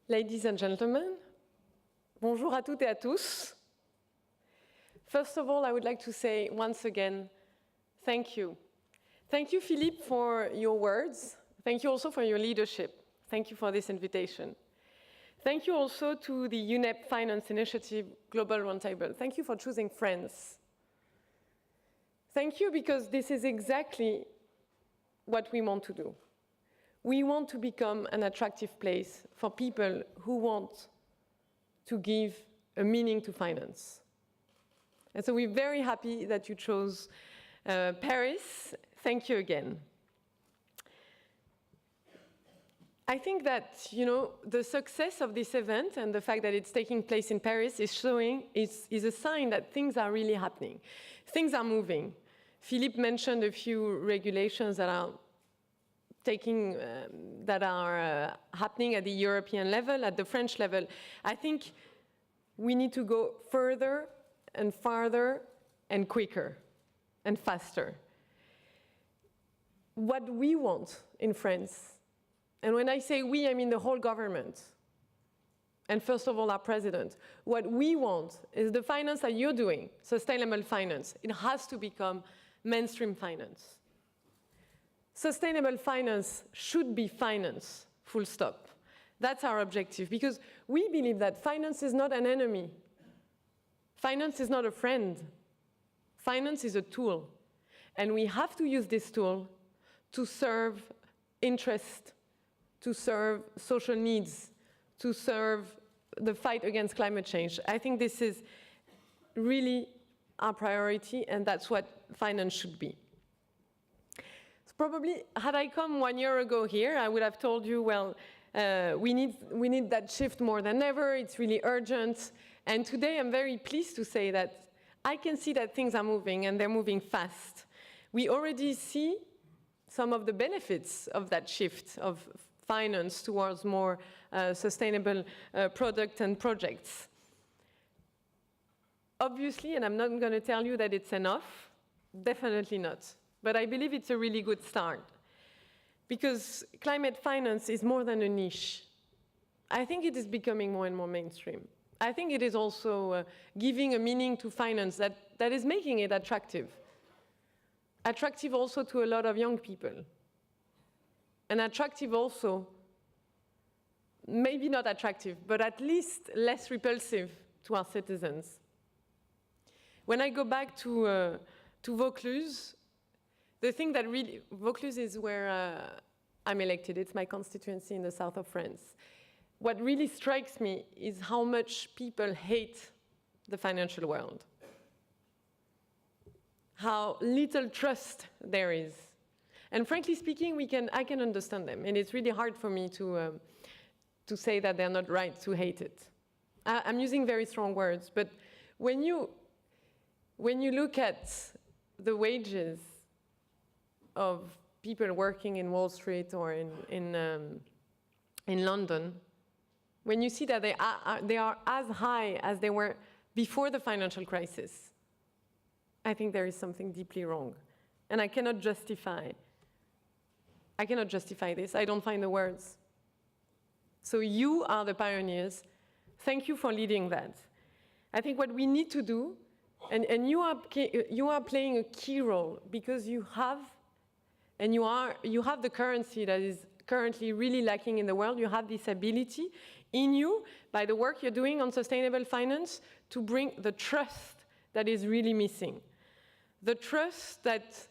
Ladies and gentlemen, bonjour à toutes et à tous. First of all, I would like to say once again, thank you. Thank you, Philippe, for your words. Thank you also for your leadership. Thank you for this invitation. Thank you also to the UNEP Finance Initiative Global Roundtable. Thank you for choosing France. Thank you because this is exactly what we want to do. We want to become an attractive place for people who want to give a meaning to finance. And so we're very happy that you chose Paris. Thank you again. I think that, the success of this event and the fact that it's taking place in Paris is a sign that things are really happening. Things are moving. Philippe mentioned a few regulations that are happening at the European level, at the French level. I think we need to go further and farther and quicker and faster. What we want in France, and when I say we, I mean the whole government, and first of all our president, what we want is the finance that you're doing, sustainable finance. It has to become mainstream finance. Sustainable finance should be finance, full stop. That's our objective, because we believe that finance is not an enemy. Finance is not a friend. Finance is a tool. And we have to use this tool to serve interest, to serve social needs, to serve the fight against climate change. I think this is really our priority, and that's what finance should be. Probably, had I come 1 year ago here, I would have told you, well, we need that shift more than ever. It's really urgent. And today, I'm very pleased to say that I can see that things are moving, and they're moving fast. We already see some of the benefits of that shift of finance towards more sustainable products and projects. Obviously, and I'm not going to tell you that it's enough, definitely not. But I believe it's a really good start, because climate finance is more than a niche. I think it is becoming more and more mainstream. I think it is also giving a meaning to finance that is making it attractive. Attractive also to a lot of young people. And attractive also, maybe not attractive, but at least less repulsive to our citizens. When I go back to Vaucluse, the thing that really, Vaucluse is where I'm elected. It's my constituency in the south of France. What really strikes me is how much people hate the financial world. How little trust there is. And frankly speaking, I can understand them. And it's really hard for me to say that they're not right to hate it. I'm using very strong words, but when you look at the wages of people working in Wall Street or in London, when you see that they are as high as they were before the financial crisis, I think there is something deeply wrong. And I cannot justify this. I don't find the words. So you are the pioneers. Thank you for leading that. I think what we need to do, and you are playing a key role, because you have the currency that is currently really lacking in the world. You have this ability in you, by the work you're doing on sustainable finance, to bring the trust that is really missing. The trust that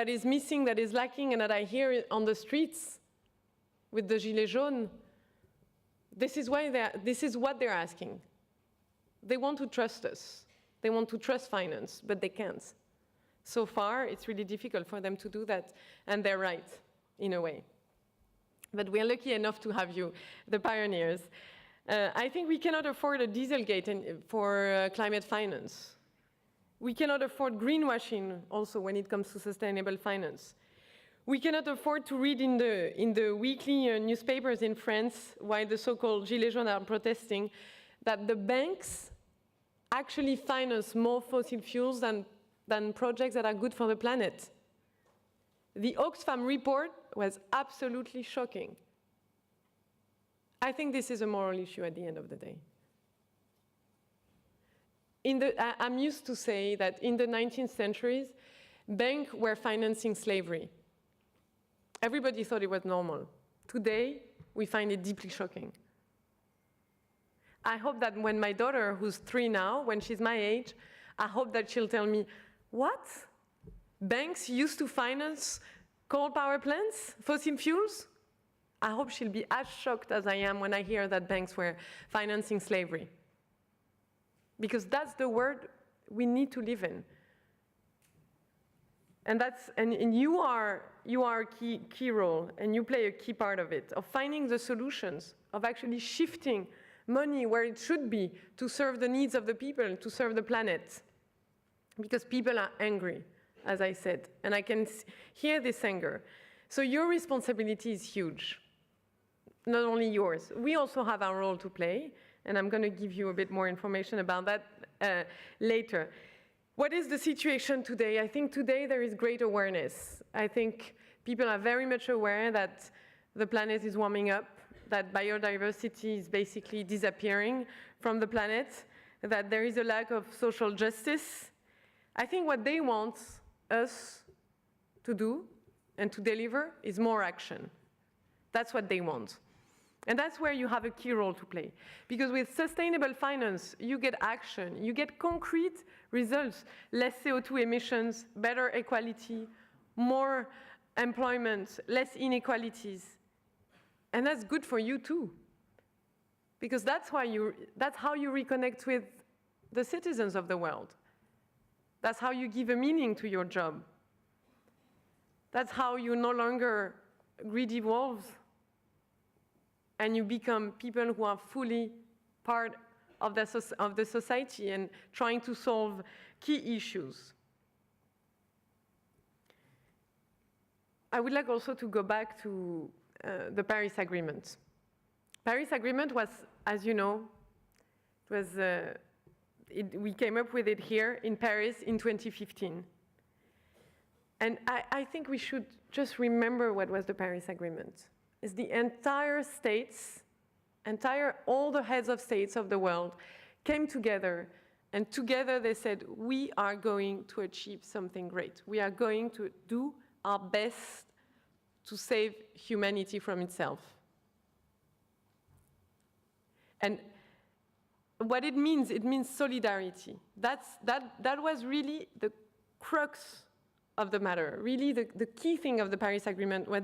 is missing, that is lacking, and that I hear on the streets with the Gilets jaunes. This is what they're asking. They want to trust us. They want to trust finance, but they can't. So far, it's really difficult for them to do that, and they're right, in a way. But we're lucky enough to have you, the pioneers. I think we cannot afford a Dieselgate for climate finance. We cannot afford greenwashing also when it comes to sustainable finance. We cannot afford to read in the weekly newspapers in France, while the so-called Gilets jaunes are protesting, that the banks actually finance more fossil fuels than projects that are good for the planet. The Oxfam report was absolutely shocking. I think this is a moral issue at the end of the day. I'm used to say that in the 19th centuries, banks were financing slavery. Everybody thought it was normal. Today, we find it deeply shocking. I hope that when my daughter, who's 3 now, when she's my age, I hope that she'll tell me, what? Banks used to finance coal power plants, fossil fuels? I hope she'll be as shocked as I am when I hear that banks were financing slavery. Because that's the world we need to live in. And you are a key role, and you play a key part of it, of finding the solutions, of actually shifting money where it should be to serve the needs of the people, to serve the planet. Because people are angry, as I said, and I can hear this anger. So your responsibility is huge, not only yours. We also have our role to play, and I'm going to give you a bit more information about that later. What is the situation today? I think today there is great awareness. I think people are very much aware that the planet is warming up, that biodiversity is basically disappearing from the planet, that there is a lack of social justice. I think what they want us to do and to deliver is more action. That's what they want. And that's where you have a key role to play. Because with sustainable finance, you get action, you get concrete results, less CO2 emissions, better equality, more employment, less inequalities. And that's good for you too. Because that's how you reconnect with the citizens of the world. That's how you give a meaning to your job. That's how you no longer greedy wolves, and you become people who are fully part of the society and trying to solve key issues. I would like also to go back to the Paris Agreement. Paris Agreement was, as you know, we came up with it here in Paris in 2015. And I think we should just remember what was the Paris Agreement. It's the entire states, all the heads of states of the world came together, and together they said, we are going to achieve something great. We are going to do our best to save humanity from itself. And what it means solidarity. That was really the crux of the matter. Really, the key thing of the Paris Agreement was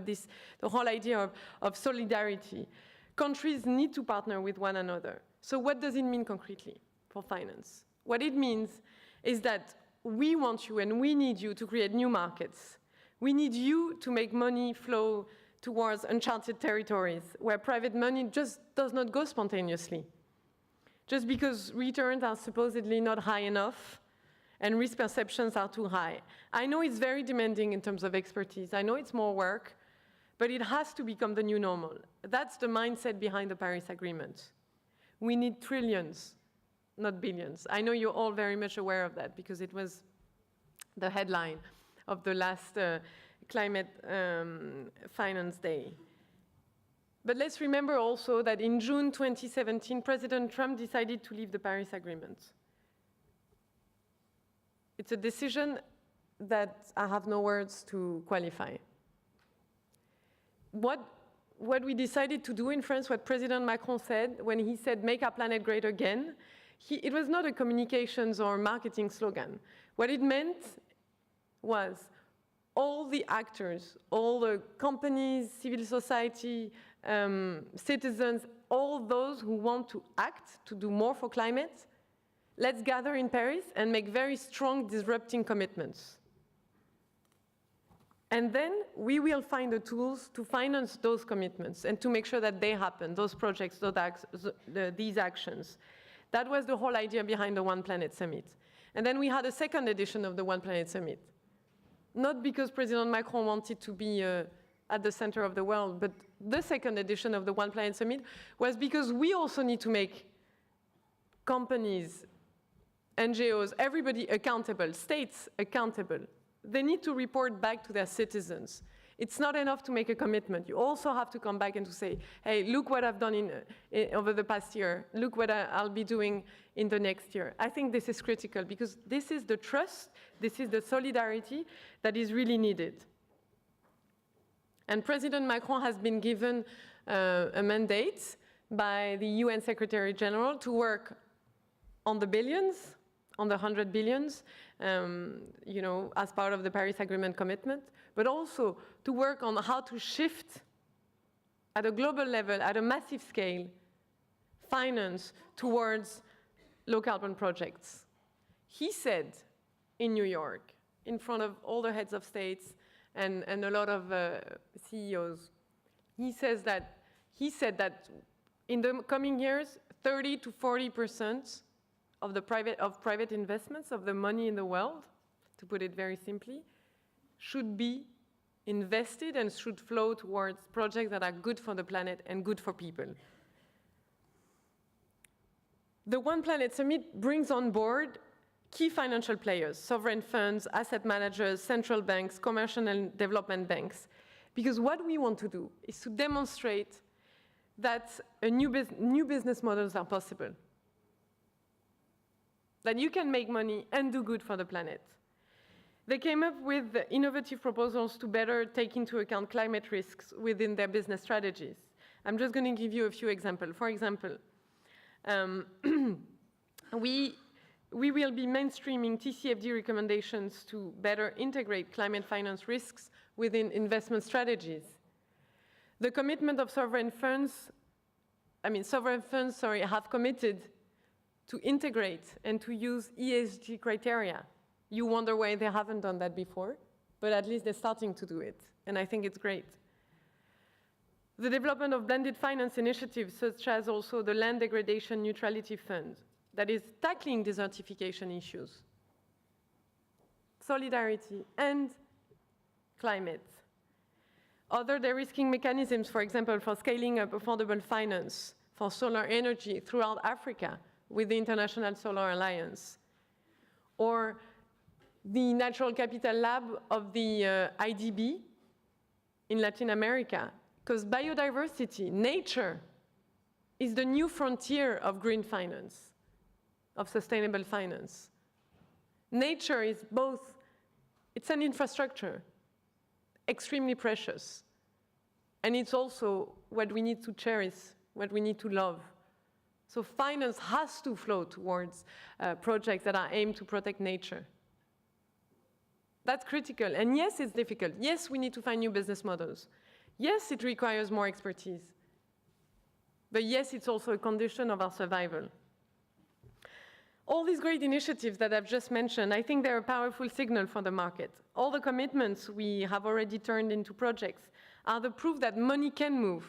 the whole idea of solidarity. Countries need to partner with one another. So what does it mean concretely for finance? What it means is that we want you and we need you to create new markets. We need you to make money flow towards uncharted territories where private money just does not go spontaneously. Just because returns are supposedly not high enough and risk perceptions are too high. I know it's very demanding in terms of expertise. I know it's more work, but it has to become the new normal. That's the mindset behind the Paris Agreement. We need trillions, not billions. I know you're all very much aware of that because it was the headline of the last Climate Finance Day. But let's remember also that in June 2017, President Trump decided to leave the Paris Agreement. It's a decision that I have no words to qualify. What we decided to do in France, what President Macron said when he said, make our planet great again, it was not a communications or marketing slogan. What it meant was all the actors, all the companies, civil society, citizens, all those who want to act, to do more for climate, let's gather in Paris and make very strong disrupting commitments. And then we will find the tools to finance those commitments and to make sure that they happen, those projects, these actions. That was the whole idea behind the One Planet Summit. And then we had a second edition of the One Planet Summit. Not because President Macron wanted to be at the center of the world, but the second edition of the One Planet Summit was because we also need to make companies, NGOs, everybody accountable, states accountable. They need to report back to their citizens It's not enough to make a commitment. You also have to come back and to say, hey, look what I've done over the past year. Look what I'll be doing in the next year. I think this is critical because this is the trust, this is the solidarity that is really needed. And President Macron has been given a mandate by the UN Secretary General to work on the billions, on the 100 billions, you know, as part of the Paris Agreement commitment, but also to work on how to shift at a global level, at a massive scale, finance towards low carbon projects. He said in New York, in front of all the heads of states and a lot of CEOs, he said that in the coming years, 30 to 40% of private investments, of the money in the world, to put it very simply, should be invested and should flow towards projects that are good for the planet and good for people. The One Planet Summit brings on board key financial players, sovereign funds, asset managers, central banks, commercial and development banks. Because what we want to do is to demonstrate that new business models are possible. That you can make money and do good for the planet. They came up with innovative proposals to better take into account climate risks within their business strategies. I'm just going to give you a few examples. For example, we will be mainstreaming TCFD recommendations to better integrate climate finance risks within investment strategies. The commitment of sovereign funds have committed to integrate and to use ESG criteria. You wonder why they haven't done that before, but at least they're starting to do it, and I think it's great. The development of blended finance initiatives, such as also the Land Degradation Neutrality Fund, that is tackling desertification issues, solidarity, and climate. Other de-risking mechanisms, for example, for scaling up affordable finance for solar energy throughout Africa with the International Solar Alliance, or the Natural Capital Lab of the IDB in Latin America, because biodiversity, nature, is the new frontier of green finance, of sustainable finance. Nature is both, it's an infrastructure, extremely precious, and it's also what we need to cherish, what we need to love. So finance has to flow towards projects that are aimed to protect nature. That's critical, and yes, it's difficult. Yes, we need to find new business models. Yes, it requires more expertise. But yes, it's also a condition of our survival. All these great initiatives that I've just mentioned, I think they're a powerful signal for the market. All the commitments we have already turned into projects are the proof that money can move.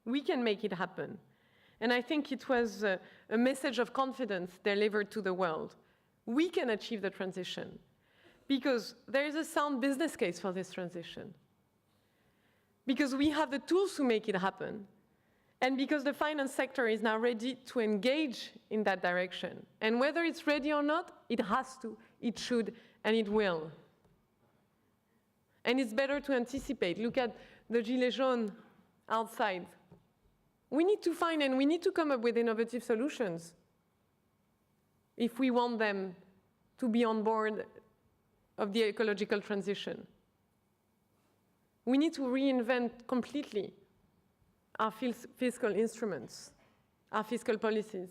We can make it happen. And I think it was a message of confidence delivered to the world. We can achieve the transition because there is a sound business case for this transition. Because we have the tools to make it happen. And because the finance sector is now ready to engage in that direction. And whether it's ready or not, it has to, it should, and it will. And it's better to anticipate. Look at the Gilets jaunes outside. We need to find and we need to come up with innovative solutions if we want them to be on board of the ecological transition. We need to reinvent completely our fiscal instruments, our fiscal policies.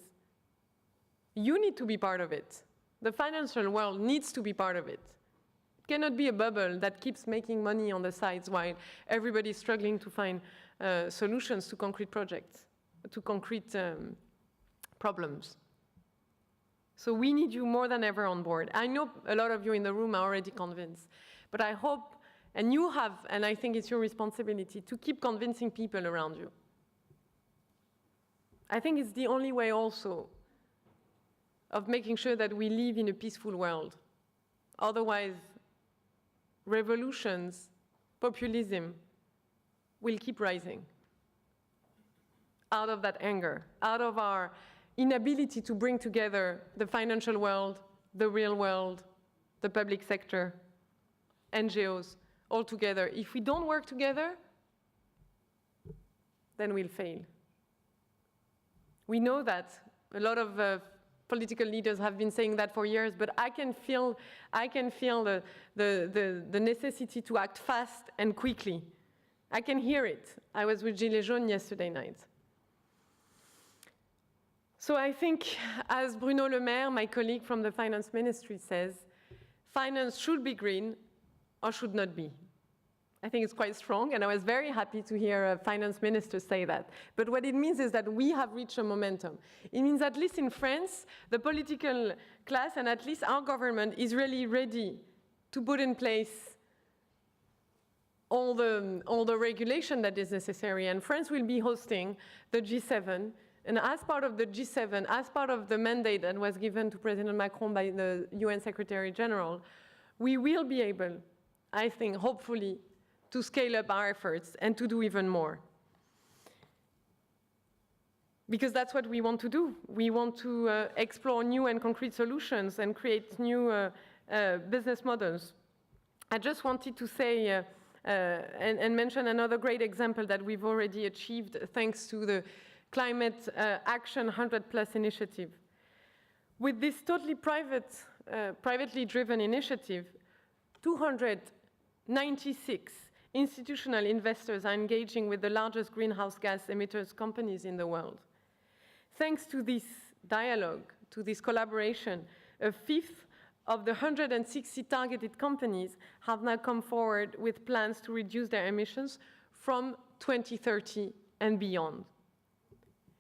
You need to be part of it. The financial world needs to be part of it. It cannot be a bubble that keeps making money on the sides while everybody is struggling to find solutions to concrete projects, to concrete problems. So we need you more than ever on board. I know a lot of you in the room are already convinced, but I hope, and you have, and I think it's your responsibility to keep convincing people around you. I think it's the only way also of making sure that we live in a peaceful world. Otherwise, revolutions, populism will keep rising out of that anger, out of our inability to bring together the financial world, the real world, the public sector, NGOs, all together. If we don't work together, then we'll fail. We know that. A lot of political leaders have been saying that for years, but I can feel the necessity to act fast and quickly. I can hear it. I was with Gilets Jaunes yesterday night. So I think, as Bruno Le Maire, my colleague from the Finance Ministry, says, finance should be green or should not be. I think it's quite strong, and I was very happy to hear a finance minister say that. But what it means is that we have reached a momentum. It means at least in France, the political class and at least our government is really ready to put in place all the regulation that is necessary. And France will be hosting the G7. And as part of the G7, as part of the mandate that was given to President Macron by the UN Secretary General, we will be able, I think, hopefully, to scale up our efforts and to do even more. Because that's what we want to do. We want to explore new and concrete solutions and create new business models. I just wanted to say and mention another great example that we've already achieved thanks to the Climate Action 100+ initiative. With this totally privately driven initiative, 296 institutional investors are engaging with the largest greenhouse gas emitters companies in the world. Thanks to this dialogue, to this collaboration, a fifth of the 160 targeted companies have now come forward with plans to reduce their emissions from 2030 and beyond.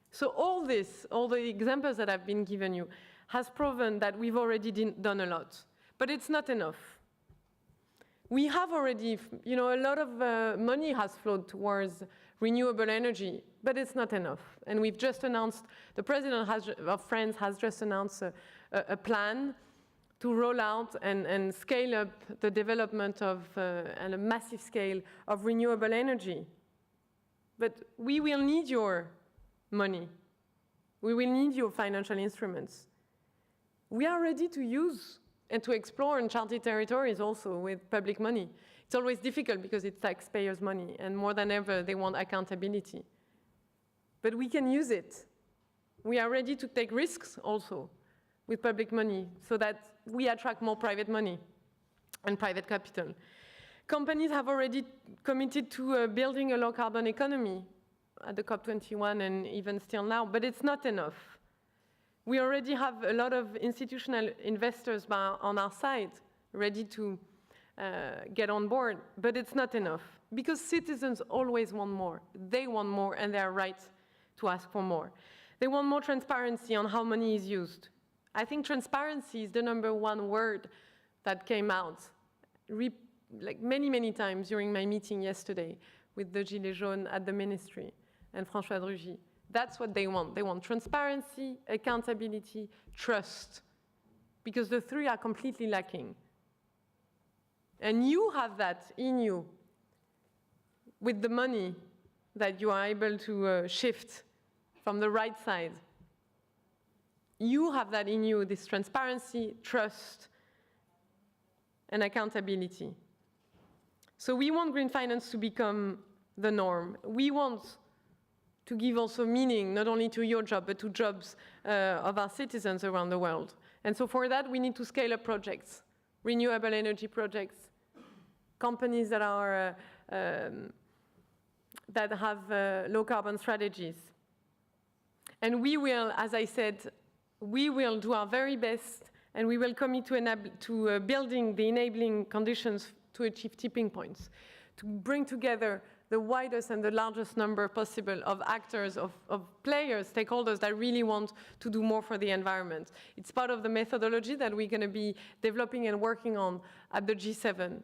So all this, all the examples that I've been given you, has proven that we've already done a lot. But it's not enough. We have already, a lot of money has flowed towards renewable energy, but it's not enough. And we've just announced, the President of France has just announced a plan to roll out and scale up the development of, and a massive scale of renewable energy. But we will need your money. We will need your financial instruments. We are ready to use and to explore uncharted territories also with public money. It's always difficult because it's taxpayers' money, and more than ever, they want accountability. But we can use it. We are ready to take risks also with public money so that we attract more private money and private capital. Companies have already committed to building a low-carbon economy at the COP21 and even still now, but it's not enough. We already have a lot of institutional investors on our side ready to get on board, but it's not enough because citizens always want more. They want more and they are right to ask for more. They want more transparency on how money is used. I think transparency is the #1 word that came out like many times during my meeting yesterday with the Gilets Jaunes at the ministry and François Drugy. That's what they want. They want transparency, accountability, trust, because the three are completely lacking. And you have that in you with the money that you are able to shift from the right side. You have that in you, this transparency, trust, and accountability. So we want green finance to become the norm. We want to give also meaning, not only to your job, but to jobs of our citizens around the world. And so for that, we need to scale up projects, renewable energy projects, companies that are that have low carbon strategies. And we will, as I said, we will do our very best, and we will commit to building the enabling conditions to achieve tipping points, to bring together the widest and the largest number possible of actors, of players, stakeholders that really want to do more for the environment. It's part of the methodology that we're going to be developing and working on at the G7.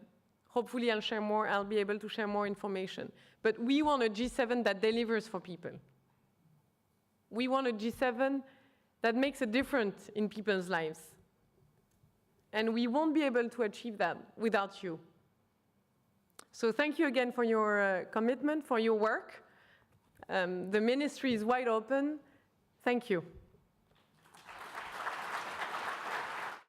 Hopefully I'll be able to share more information. But we want a G7 that delivers for people. We want a G7 that makes a difference in people's lives. And we won't be able to achieve that without you. So thank you again for your commitment, for your work. The ministry is wide open. Thank you.